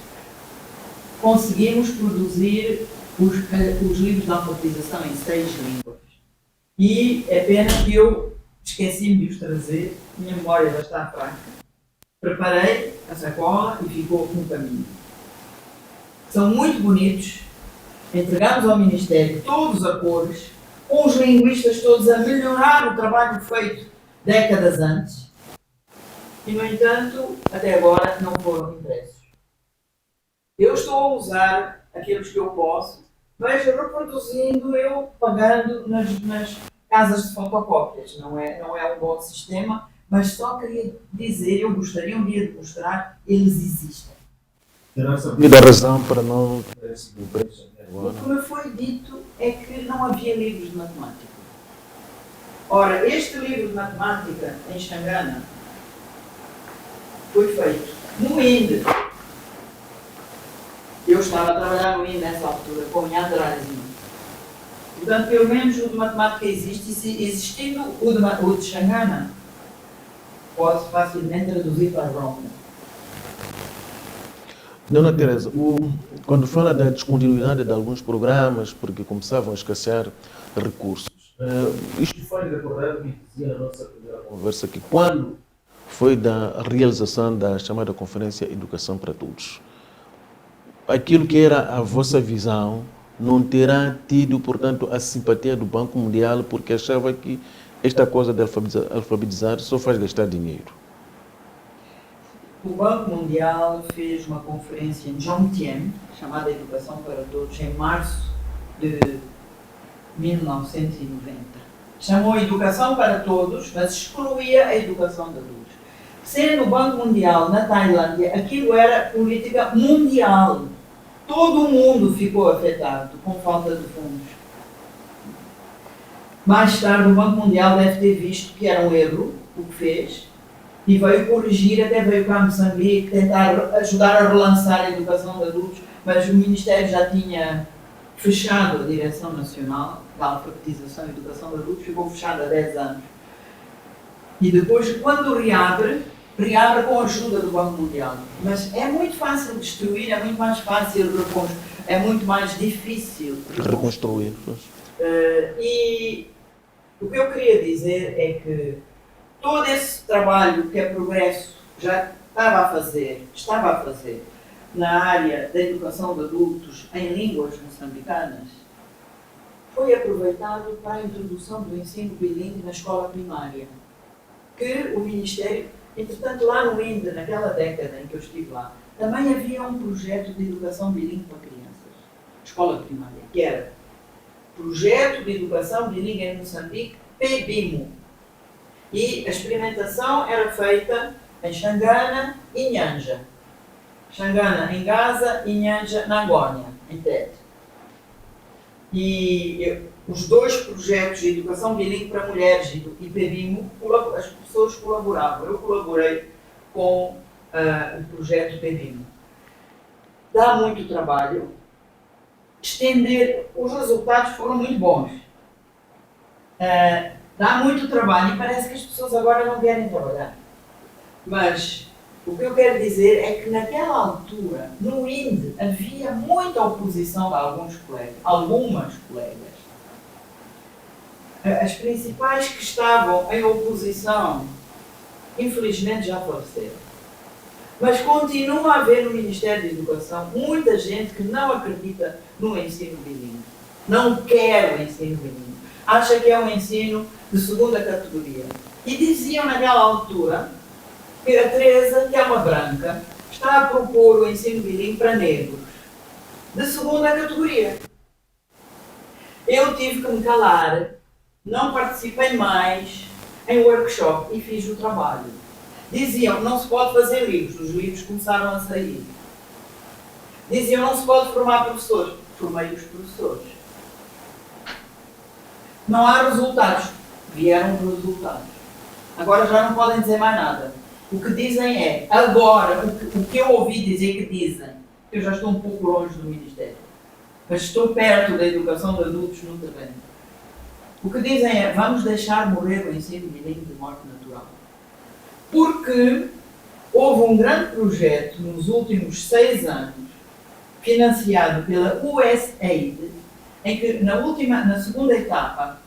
conseguimos produzir os livros de alfabetização em 6 línguas. E é pena que eu esqueci-me de os trazer, minha memória já está fraca. Preparei a sacola e ficou no caminho. São muito bonitos. Entregamos ao Ministério todos a cores, com os linguistas todos a melhorar o trabalho feito décadas antes. E, no entanto, até agora não foram impressos. Eu estou a usar aqueles que eu posso, mas reproduzindo, eu pagando nas casas de fotocópias. Não é um bom sistema, mas só queria dizer, eu gostaria um dia de mostrar, eles existem. Terá sabido a razão para não ter sido impresso até agora? O que me foi dito é que não havia livros de matemática. Ora, este livro de matemática em Xangana foi feito no INDE. Eu estava a trabalhar no INDE nessa altura, com Nhandrasima. Portanto, pelo menos o de matemática existe, e se existindo o de Xangana, pode facilmente traduzir para Ronda. Dona Teresa, quando fala da descontinuidade de alguns programas, porque começavam a escassear recursos, isto foi recordado que dizia na nossa primeira conversa que quando foi da realização da chamada Conferência Educação para Todos, aquilo que era a vossa visão não terá tido, portanto, a simpatia do Banco Mundial porque achava que esta coisa de alfabetizar só faz gastar dinheiro. O Banco Mundial fez uma conferência em Jomtien, chamada Educação para Todos, em março de 1990. Chamou Educação para Todos, mas excluía a educação de adultos. Sendo o Banco Mundial na Tailândia, aquilo era política mundial. Todo o mundo ficou afetado com falta de fundos. Mais tarde, o Banco Mundial deve ter visto que era um erro o que fez e veio corrigir, até veio cá a Moçambique tentar ajudar a relançar a educação de adultos, mas o Ministério já tinha fechado a Direção Nacional da Alfabetização e Educação de Adultos, ficou fechada há 10 anos. E depois, quando reabre com a ajuda do Banco Mundial. Mas é muito fácil destruir, é muito mais fácil reconstruir, é muito mais difícil reconstruir. E o que eu queria dizer é que todo esse trabalho que a Progresso já estava a fazer na área da educação de adultos em línguas moçambicanas foi aproveitado para a introdução do ensino bilíngue na escola primária, que o Ministério, entretanto, lá no INDE, naquela década em que eu estive lá, também havia um projeto de educação bilíngue para crianças, escola primária, que era Projeto de Educação Bilíngue em Moçambique, PEBIMO. E a experimentação era feita em Xangana e Nhanja. Xangana em Gaza e Nhanja na Angônia, em Tete. E os dois projetos de educação bilíngue para mulheres e PEBIMO, as pessoas colaboravam. Eu colaborei com o projeto PEBIMO. Dá muito trabalho. Os resultados foram muito bons. Dá muito trabalho e parece que as pessoas agora não querem trabalhar. Mas o que eu quero dizer é que naquela altura, no INDE, havia muita oposição de algumas colegas. As principais que estavam em oposição, infelizmente já faleceram. Mas continua a haver no Ministério da Educação muita gente que não acredita no ensino bilíngue. Não quer o ensino bilíngue. Acha que é um ensino de segunda categoria. E diziam naquela altura que a Teresa, que é uma branca, está a propor o ensino bilíngue para negros, de segunda categoria. Eu tive que me calar, não participei mais em workshop e fiz o trabalho. Diziam, não se pode fazer livros. Os livros começaram a sair. Diziam, não se pode formar professores. Formei os professores. Não há resultados. Vieram resultados. Agora já não podem dizer mais nada. O que dizem é, agora, o que eu ouvi dizer que dizem, eu já estou um pouco longe do Ministério, mas estou perto da educação de adultos no terreno. O que dizem é, vamos deixar morrer o ensino bilíngue de morte natural. Porque houve um grande projeto nos últimos 6 anos, financiado pela USAID, em que na segunda etapa,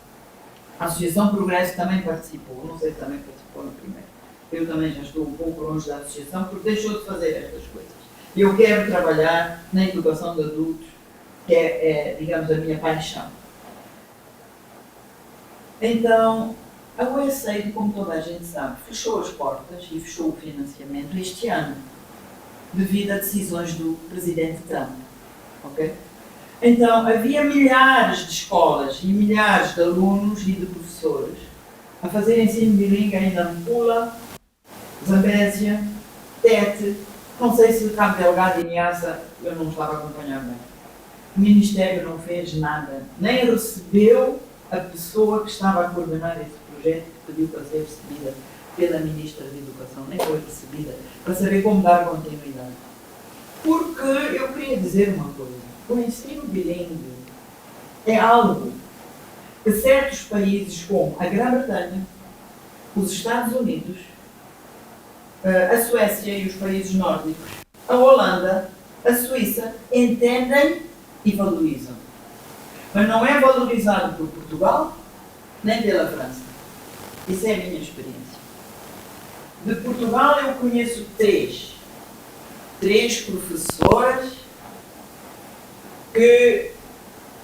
a Associação Progresso também participou, não sei se também participou no primeiro. Eu também já estou um pouco longe da associação, porque deixou de fazer estas coisas. E eu quero trabalhar na educação de adultos, que é, digamos, a minha paixão. Então, a USAID, como toda a gente sabe, fechou as portas e fechou o financiamento este ano, devido a decisões do presidente Trump. Okay? Então, havia milhares de escolas e milhares de alunos e de professores a fazer ensino bilíngue em Nampula, Zambésia, Tete, não sei se Cabo Delgado e Niassa, eu não estava a acompanhar bem. O Ministério não fez nada, nem recebeu a pessoa que estava a coordenar esse projeto, que pediu para ser recebida pela Ministra de Educação, nem foi recebida, para saber como dar continuidade. Porque eu queria dizer uma coisa, o ensino bilíngue é algo que certos países como a Grã-Bretanha, os Estados Unidos, a Suécia e os países nórdicos, a Holanda, a Suíça, entendem e valorizam. Mas não é valorizado por Portugal, nem pela França. Isso é a minha experiência. De Portugal eu conheço 3 professores que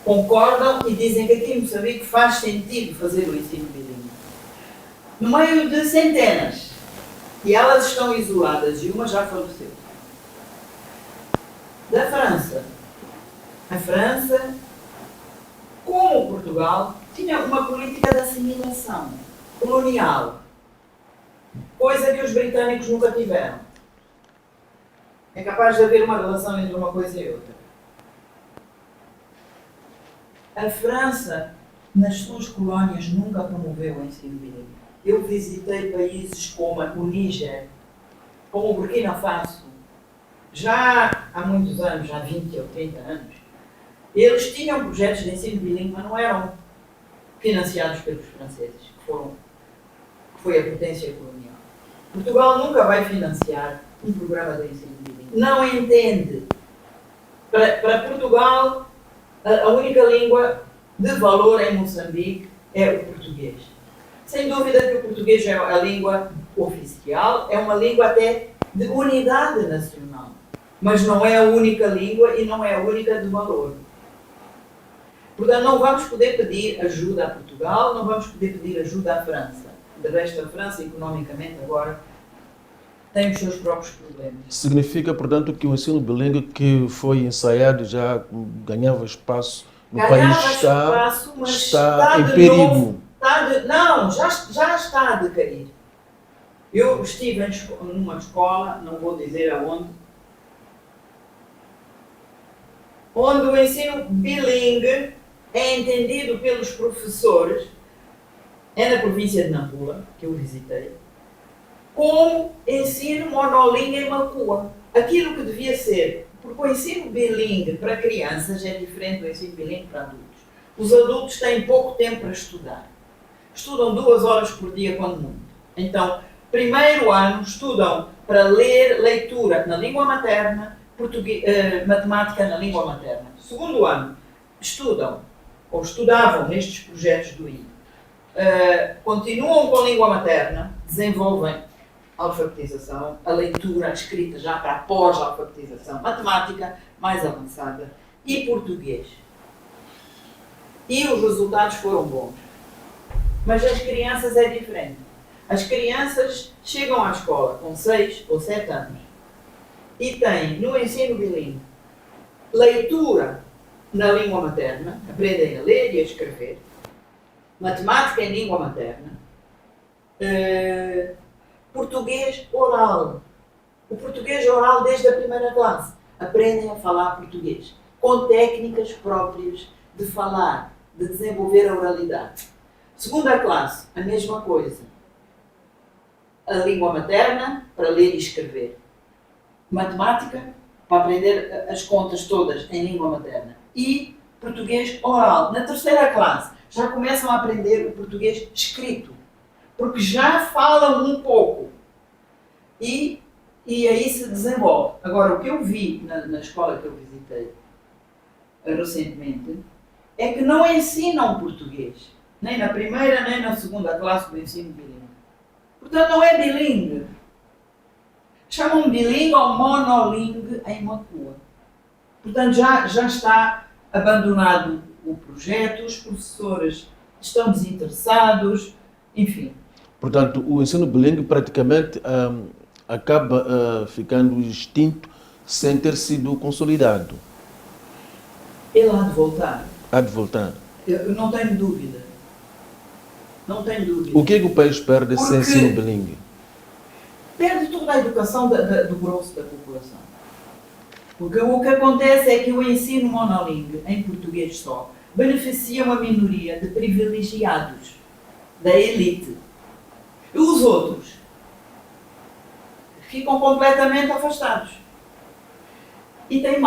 concordam e dizem que aqui em Moçambique faz sentido fazer o ensino bilíngue. No meio de centenas, e elas estão isoladas, e uma já faleceu. Da França. A França, como Portugal, tinha uma política de assimilação colonial, coisa que os britânicos nunca tiveram. É capaz de haver uma relação entre uma coisa e outra. A França, nas suas colónias, nunca promoveu o ensino bilíngue. Eu visitei países como o Níger, como o Burkina Faso, já há muitos anos, já há 20 ou 30 anos. Eles tinham projetos de ensino bilíngue, mas não eram financiados pelos franceses, que foi a potência colonial. Portugal nunca vai financiar um programa de ensino bilíngue. Não entende. Para Portugal, a única língua de valor em Moçambique é o português. Sem dúvida que o português é a língua oficial, é uma língua até de unidade nacional, mas não é a única língua e não é a única de valor. Portanto, não vamos poder pedir ajuda a Portugal, não vamos poder pedir ajuda à França. De resto, a França, economicamente, agora tem os seus próprios problemas. Significa, portanto, que o ensino bilíngue que foi ensaiado já ganhava espaço no país, está em perigo. Já está a decair. Eu estive numa escola, não vou dizer aonde, onde o ensino bilíngue é entendido pelos professores, é na província de Nampula, que eu visitei, como ensino monolíngue em Macua. Aquilo que devia ser, porque o ensino bilíngue para crianças é diferente do ensino bilíngue para adultos. Os adultos têm pouco tempo para estudar. Estudam 2 horas por dia, quando muito. Então, primeiro ano, estudam para ler, leitura na língua materna, matemática na língua materna. Segundo ano, estudam, ou estudavam nestes projetos do I. Continuam com a língua materna, desenvolvem a alfabetização, a leitura, a escrita já para a pós-alfabetização, matemática mais avançada e português. E os resultados foram bons. Mas as crianças é diferente. As crianças chegam à escola com 6 ou 7 anos e têm, no ensino bilíngue, leitura na língua materna, aprendem a ler e a escrever, matemática em língua materna, português oral. O português oral desde a primeira classe. Aprendem a falar português, com técnicas próprias de falar, de desenvolver a oralidade. Segunda classe, a mesma coisa. A língua materna, para ler e escrever. Matemática, para aprender as contas todas em língua materna. E português oral. Na terceira classe, já começam a aprender o português escrito, porque já falam um pouco. E aí se desenvolve. Agora, o que eu vi na escola que eu visitei recentemente, é que não ensinam português. Nem na primeira, nem na segunda classe do ensino bilíngue. Portanto, não é bilíngue. Chamam bilíngue ou monolingue em Macua. Portanto, já está abandonado o projeto, os professores estão desinteressados, enfim. Portanto, o ensino bilíngue praticamente acaba ficando extinto sem ter sido consolidado. Ele há de voltar. Há de voltar. Eu não tenho dúvida. Não tenho dúvida. O que é que o país perde sem ensino bilíngue? Perde toda a educação do grosso da população. Porque o que acontece é que o ensino monolingue, em português só, beneficia uma minoria de privilegiados, da elite. E os outros ficam completamente afastados. E tem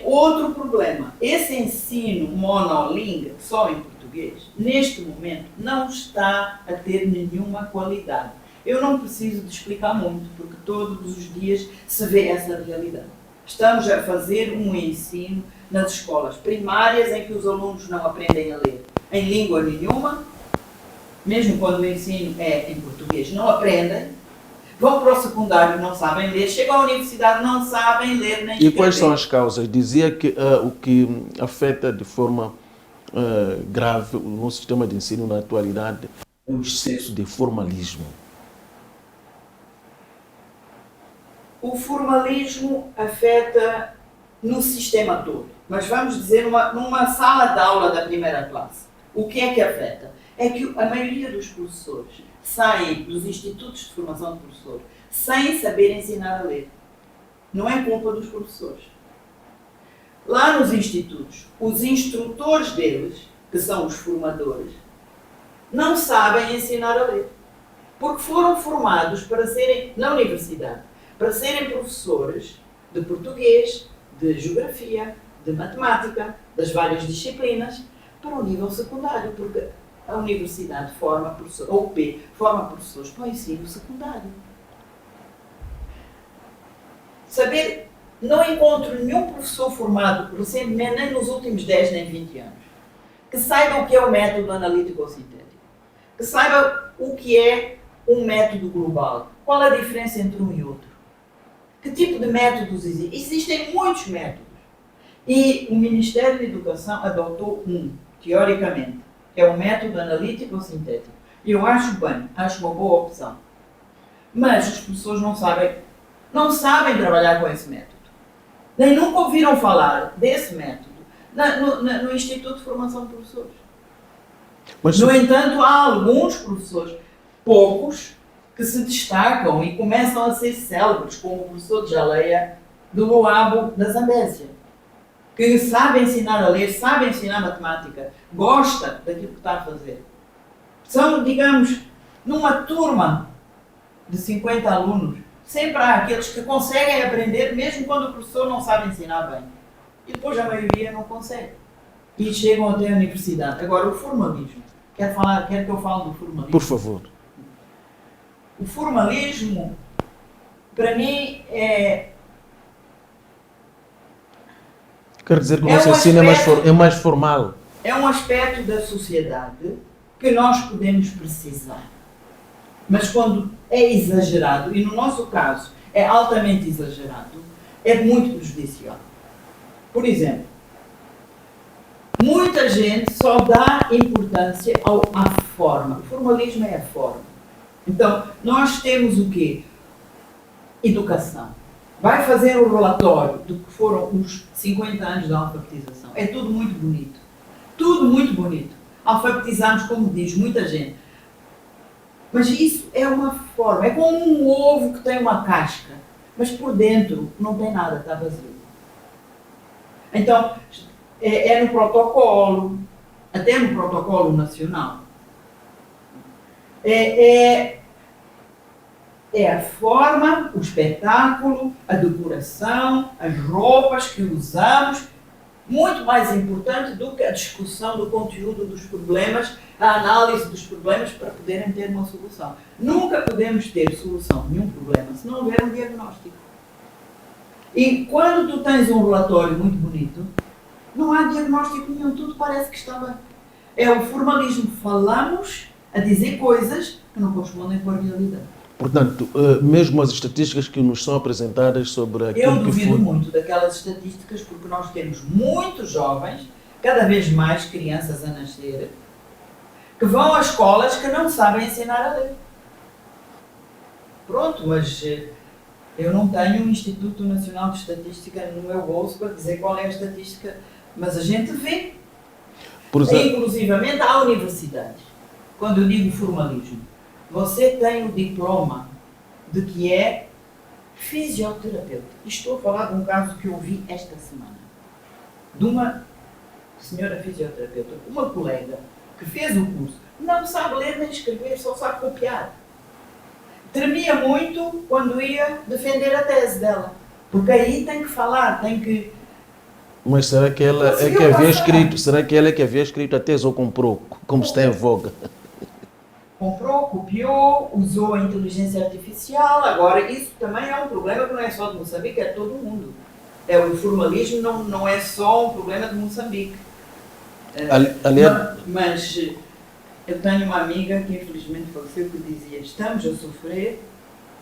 outro problema. Esse ensino monolingue, só em português, neste momento, não está a ter nenhuma qualidade. Eu não preciso de explicar muito, porque todos os dias se vê essa realidade. Estamos a fazer um ensino nas escolas primárias em que os alunos não aprendem a ler em língua nenhuma, mesmo quando o ensino é em português, não aprendem. Vão para o secundário, não sabem ler. Chegam à universidade, não sabem ler nem escrever. E quais são as causas? Dizia que o que afeta de forma grave o nosso sistema de ensino na atualidade é o excesso de formalismo. O formalismo afeta no sistema todo. Mas vamos dizer, numa sala de aula da primeira classe, o que é que afeta? É que a maioria dos professores saem dos institutos de formação de professores sem saber ensinar a ler. Não é culpa dos professores. Lá nos institutos, os instrutores deles, que são os formadores, não sabem ensinar a ler. Porque foram formados para serem, na universidade, para serem professores de português, de geografia, de matemática, das várias disciplinas, para o nível secundário, porque a universidade forma professores, a UP forma professores para o ensino secundário. Saber, não encontro nenhum professor formado recentemente, nem nos últimos 10 nem 20 anos, que saiba o que é o método analítico-sintético, que saiba o que é um método global, qual a diferença entre um e outro. Que tipo de métodos existem? Existem muitos métodos. E o Ministério da Educação adotou teoricamente, que é o método analítico-sintético. E eu acho bem, acho uma boa opção. Mas os professores não sabem trabalhar com esse método. Nem nunca ouviram falar desse método no Instituto de Formação de Professores. Mas, no entanto, há alguns professores, poucos, que se destacam e começam a ser célebres, como o professor de Jaleia do Loabo da Zambésia, que sabe ensinar a ler, sabe ensinar matemática, gosta daquilo que está a fazer. São, digamos, numa turma de 50 alunos, sempre há aqueles que conseguem aprender, mesmo quando o professor não sabe ensinar bem. E depois a maioria não consegue. E chegam até a universidade. Agora, o formalismo. Quer que eu fale do formalismo? Por favor. O formalismo, para mim, Quer dizer que o nosso ensino é mais formal. É um aspecto da sociedade que nós podemos precisar. Mas quando é exagerado, e no nosso caso é altamente exagerado, é muito prejudicial. Por exemplo, muita gente só dá importância à forma. O formalismo é a forma. Então, nós temos o quê? Educação. Vai fazer o relatório do que foram os 50 anos da alfabetização. É tudo muito bonito. Tudo muito bonito. Alfabetizamos, como diz muita gente. Mas isso é uma forma. É como um ovo que tem uma casca, mas por dentro não tem nada, está vazio. Então, é no protocolo, até no protocolo nacional. É a forma, o espetáculo, a decoração, as roupas que usamos, muito mais importante do que a discussão do conteúdo dos problemas, a análise dos problemas para poderem ter uma solução. Nunca podemos ter solução de nenhum problema se não houver um diagnóstico. E quando tu tens um relatório muito bonito, não há diagnóstico nenhum, tudo parece que está bem. É o formalismo. Falamos a dizer coisas que não correspondem com a realidade. Portanto, mesmo as estatísticas que nos são apresentadas sobre aquilo que foi... Eu duvido muito daquelas estatísticas porque nós temos muitos jovens, cada vez mais crianças a nascer, que vão a escolas que não sabem ensinar a ler. Pronto, mas eu não tenho um Instituto Nacional de Estatística no meu bolso para dizer qual é a estatística, mas a gente vê. Inclusivamente há universidades. Quando eu digo formalismo, você tem o diploma de que é fisioterapeuta. Estou a falar de um caso que eu vi esta semana. De uma senhora fisioterapeuta, uma colega que fez o curso, não sabe ler nem escrever, só sabe copiar. Tremia muito quando ia defender a tese dela. Porque aí tem que falar, tem que... Mas será que ela é que havia escrito? Será que ela é que havia escrito a tese ou comprou, como está em voga? Comprou, copiou, usou a inteligência artificial. Agora, isso também é um problema que não é só de Moçambique, é de todo o mundo. O formalismo não é só um problema de Moçambique. Mas eu tenho uma amiga que infelizmente faleceu que dizia: estamos a sofrer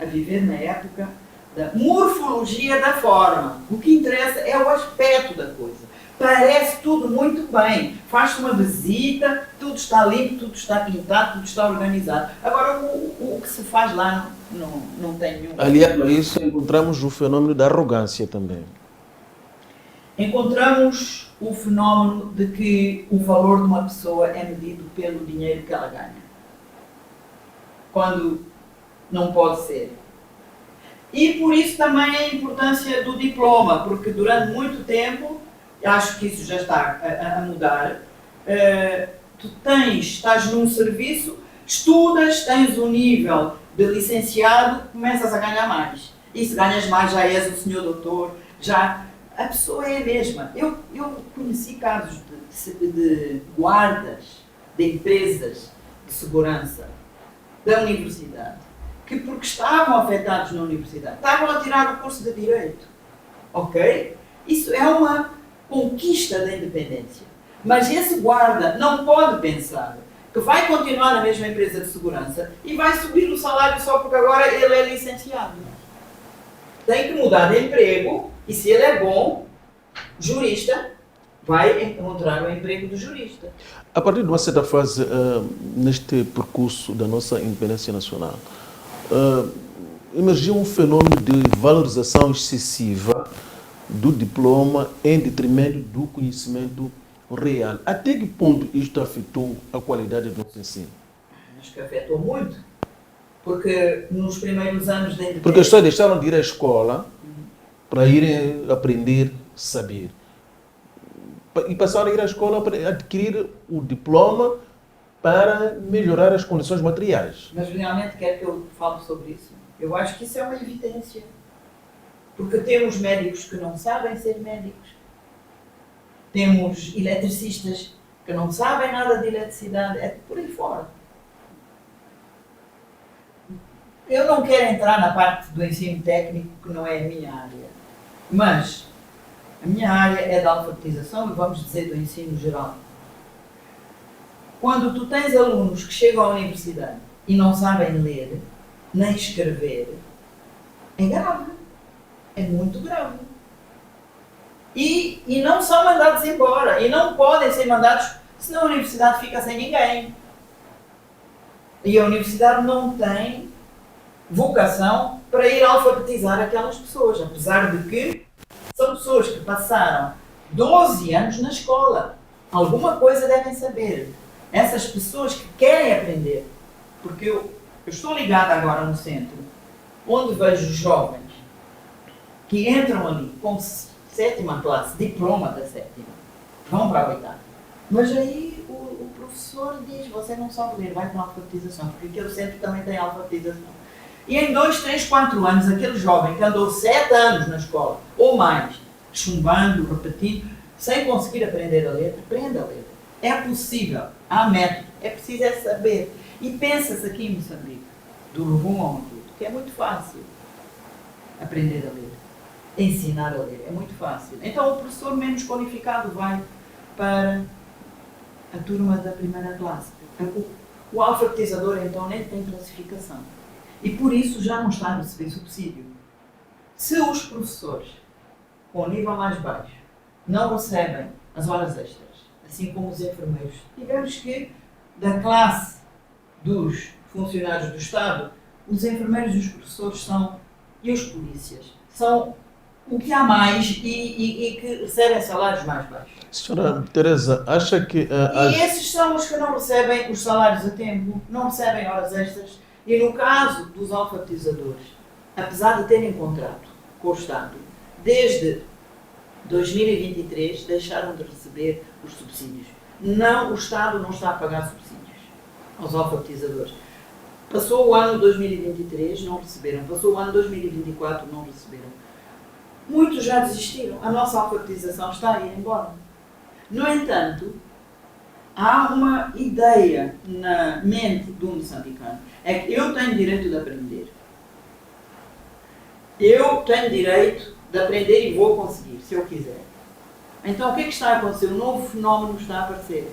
a viver na época da morfologia da forma. O que interessa é o aspecto da coisa. Parece tudo muito bem. Faz-se uma visita, tudo está limpo, tudo está pintado, tudo está organizado. Agora, o que se faz lá não tem nenhum... Aliás, a isso encontramos o fenômeno da arrogância também. Encontramos o fenómeno de que o valor de uma pessoa é medido pelo dinheiro que ela ganha. Quando não pode ser. E por isso também a importância do diploma, porque durante muito tempo, acho que isso já está a mudar, tu estás num serviço, estudas, tens um nível de licenciado, começas a ganhar mais. E se ganhas mais, já és o senhor doutor, já... A pessoa é a mesma. Eu conheci casos de guardas de empresas de segurança da universidade que, porque estavam afetados na universidade, estavam a tirar o curso de Direito. Ok? Isso é uma conquista da independência. Mas esse guarda não pode pensar que vai continuar na mesma empresa de segurança e vai subir o salário só porque agora ele é licenciado. Tem que mudar de emprego. E se ele é bom, jurista, vai encontrar o emprego do jurista. A partir de uma certa fase, neste percurso da nossa independência nacional, emergiu um fenômeno de valorização excessiva do diploma em detrimento do conhecimento real. Até que ponto isto afetou a qualidade do nosso ensino? Acho que afetou muito. Porque nos primeiros anos da independência... Porque as pessoas deixaram de ir à escola para irem aprender, saber. E passaram a ir à escola para adquirir o diploma para melhorar as condições materiais. Mas realmente quer que eu fale sobre isso? Eu acho que isso é uma evidência. Porque temos médicos que não sabem ser médicos. Temos eletricistas que não sabem nada de eletricidade. É por aí fora. Eu não quero entrar na parte do ensino técnico, que não é a minha área. Mas a minha área é da alfabetização e vamos dizer do ensino geral. Quando tu tens alunos que chegam à universidade e não sabem ler, nem escrever, é grave. É muito grave. E não são mandados embora. E não podem ser mandados, senão a universidade fica sem ninguém. E a universidade não tem vocação para ir alfabetizar aquelas pessoas, apesar de que são pessoas que passaram 12 anos na escola. Alguma coisa devem saber. Essas pessoas que querem aprender. Porque eu estou ligada agora no centro, onde vejo jovens que entram ali com 7ª classe, diploma da 7ª, vão para a 8ª. Mas aí o professor diz, você não sabe ler, vai para a alfabetização, porque aquele centro também tem alfabetização. E em 2, 3, 4 anos, aquele jovem que andou 7 anos na escola, ou mais, chumbando, repetindo, sem conseguir aprender a ler, aprenda a ler. É possível, há método, é preciso é saber. E pensa-se aqui em Moçambique, do Rovuma ao Maputo, que é muito fácil aprender a ler, ensinar a ler, é muito fácil. Então o professor menos qualificado vai para a turma da 1ª classe. O alfabetizador então nem tem classificação. E por isso já não está a receber subsídio. Se os professores, com o nível mais baixo, não recebem as horas extras, assim como os enfermeiros, digamos que da classe dos funcionários do Estado, os enfermeiros e os professores são, e os polícias, são o que há mais e que recebem salários mais baixos. Senhora Teresa, acha que... E esses são os que não recebem os salários a tempo, não recebem horas extras. E no caso dos alfabetizadores, apesar de terem contrato com o Estado, desde 2023 deixaram de receber os subsídios. Não, o Estado não está a pagar subsídios aos alfabetizadores. Passou o ano 2023, não receberam. Passou o ano 2024, não receberam. Muitos já desistiram. A nossa alfabetização está a ir embora. No entanto, há uma ideia na mente do moçambicano. É que eu tenho direito de aprender. Eu tenho direito de aprender e vou conseguir, se eu quiser. Então, o que é que está a acontecer? Um novo fenómeno está a aparecer.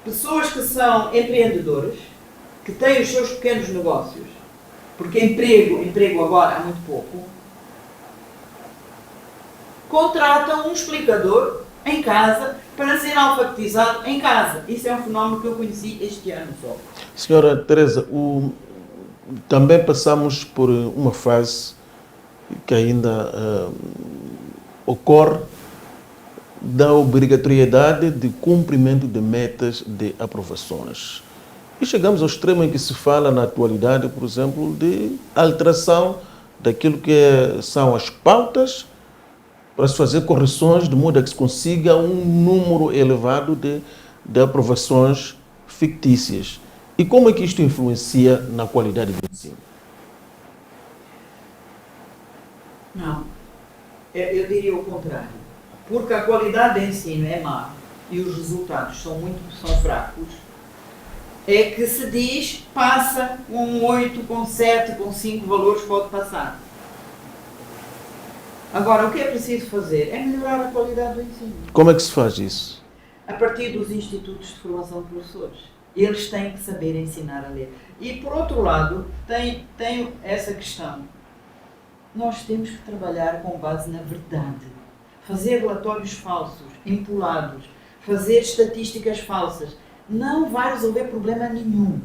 Pessoas que são empreendedoras, que têm os seus pequenos negócios porque emprego agora há muito pouco, contratam um explicador em casa para ser alfabetizado em casa. Isso é um fenómeno que eu conheci este ano só. Senhora Teresa, também passamos por uma fase que ainda ocorre da obrigatoriedade de cumprimento de metas de aprovações. E chegamos ao extremo em que se fala na atualidade, por exemplo, de alteração daquilo que são as pautas para se fazer correções de modo a que se consiga um número elevado de aprovações fictícias. E como é que isto influencia na qualidade do ensino? Não, eu diria o contrário. Porque a qualidade do ensino é má e os resultados são fracos, é que se diz, passa com 8, com 7, com 5 valores pode passar. Agora, o que é preciso fazer é melhorar a qualidade do ensino. Como é que se faz isso? A partir dos institutos de formação de professores. Eles têm que saber ensinar a ler. E, por outro lado, tem essa questão. Nós temos que trabalhar com base na verdade. Fazer relatórios falsos, empolados, fazer estatísticas falsas, não vai resolver problema nenhum.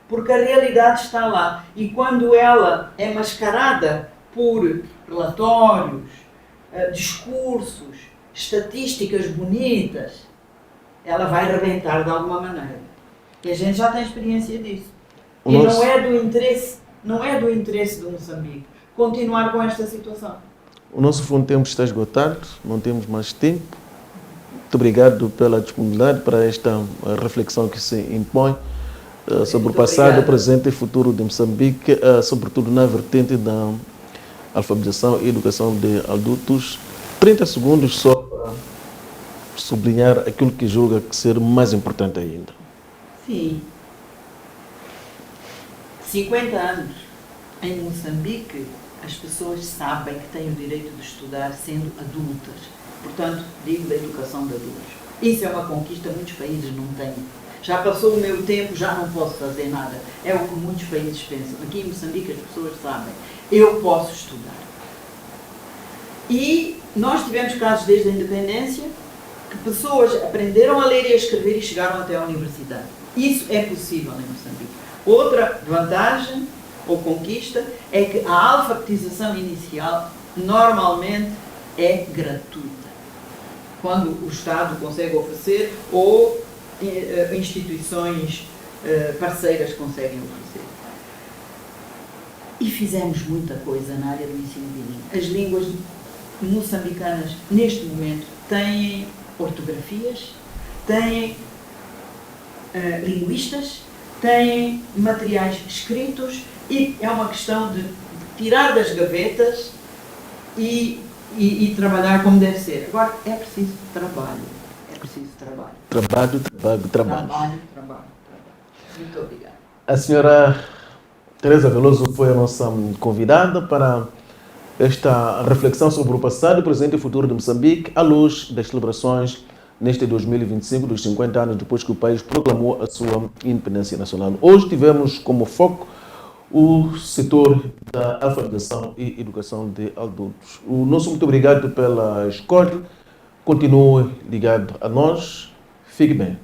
Porque a realidade está lá. E quando ela é mascarada por relatórios, discursos, estatísticas bonitas, ela vai arrebentar de alguma maneira. E a gente já tem experiência disso. E não é do interesse do Moçambique continuar com esta situação. O nosso fundo tempo está esgotado, não temos mais tempo. Muito obrigado pela disponibilidade para esta reflexão que se impõe sobre o passado, presente e futuro de Moçambique, sobretudo na vertente da alfabetização e educação de adultos. 30 segundos só para sublinhar aquilo que julga que ser mais importante ainda. Sim. 50 anos em Moçambique, as pessoas sabem que têm o direito de estudar sendo adultas. Portanto, digo da educação de adultos. Isso é uma conquista que muitos países não têm. Já passou o meu tempo, já não posso fazer nada. É o que muitos países pensam. Aqui em Moçambique as pessoas sabem. Eu posso estudar. E nós tivemos casos desde a independência que pessoas aprenderam a ler e a escrever e chegaram até à universidade. Isso é possível em Moçambique. Outra vantagem ou conquista é que a alfabetização inicial normalmente é gratuita. Quando o Estado consegue oferecer ou instituições parceiras conseguem oferecer. E fizemos muita coisa na área do ensino bilíngue. As línguas moçambicanas, neste momento, têm ortografias, têm linguistas, têm materiais escritos e é uma questão de tirar das gavetas e trabalhar como deve ser. Agora, é preciso trabalho. É preciso trabalho. Trabalho. Muito obrigada. A senhora Teresa Veloso foi a nossa convidada para esta reflexão sobre o passado, presente e futuro de Moçambique, à luz das celebrações neste 2025, dos 50 anos depois que o país proclamou a sua independência nacional. Hoje tivemos como foco o setor da alfabetização e educação de adultos. O nosso muito obrigado pela escolha. Continue ligado a nós. Fique bem.